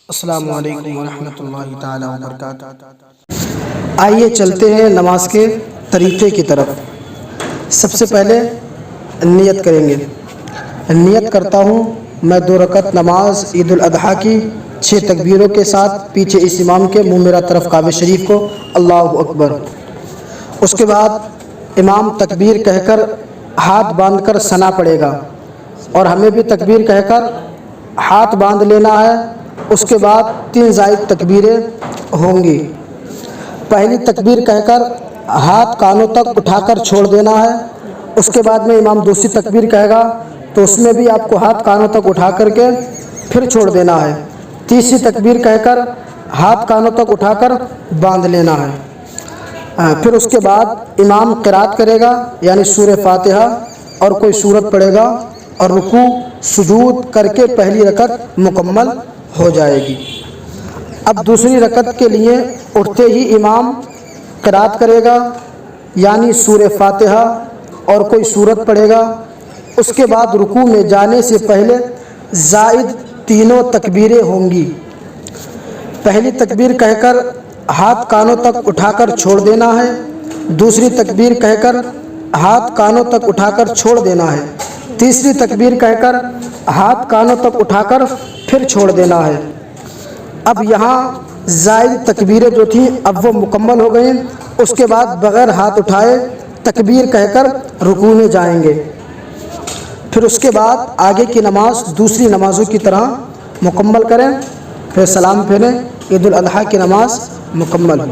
السلام علیکم ورحمۃ اللہ تعالیٰ وبرکاتہ۔ آئیے چلتے ہیں نماز کے طریقے کی طرف۔ سب سے پہلے نیت کریں گے۔ نیت کرتا ہوں میں 2 رکعت نماز عید الاضحیٰ کی 6 تکبیروں کے ساتھ پیچھے اس امام کے منہ میرا طرف کعبہ شریف کو، اللہ اکبر۔ اس کے بعد امام تکبیر کہہ کر ہاتھ باندھ کر ثنا پڑے گا، اور ہمیں بھی تکبیر کہہ کر ہاتھ باندھ لینا ہے۔ اس کے بعد 3 زائد تکبیریں ہوں گی۔ پہلی تکبیر کہہ کر ہاتھ کانوں تک اٹھا کر چھوڑ دینا ہے۔ اس کے بعد میں امام دوسری تکبیر کہے گا تو اس میں بھی آپ کو ہاتھ کانوں تک اٹھا کر کے پھر چھوڑ دینا ہے۔ تیسری تکبیر کہہ کر ہاتھ کانوں تک اٹھا کر باندھ لینا ہے۔ پھر اس کے بعد امام قرات کرے گا، یعنی سورہ فاتحہ اور کوئی سورت پڑھے گا، اور رکوع سجود کر کے پہلی رکعت مکمل ہو جائے گی۔ اب دوسری رکعت کے لیے اٹھتے ہی امام قرات کرے گا، یعنی سورہ فاتحہ اور کوئی سورت پڑھے گا۔ اس کے بعد رکوع میں جانے سے پہلے زائد 3 تکبیریں ہوں گی۔ پہلی تکبیر کہہ کر ہاتھ کانوں تک اٹھا کر چھوڑ دینا ہے۔ دوسری تکبیر کہہ کر ہاتھ کانوں تک اٹھا کر چھوڑ دینا ہے۔ تیسری تکبیر کہہ کر ہاتھ کانوں تک اٹھا کر پھر چھوڑ دینا ہے۔ اب یہاں زائد تکبیریں جو تھیں اب وہ مکمل ہو گئیں۔ اس کے بعد بغیر ہاتھ اٹھائے تکبیر کہہ کر رکوع میں جائیں گے۔ پھر اس کے بعد آگے کی نماز دوسری نمازوں کی طرح مکمل کریں، پھر سلام پھیریں، عید الاضحیٰ کی نماز مکمل ہو۔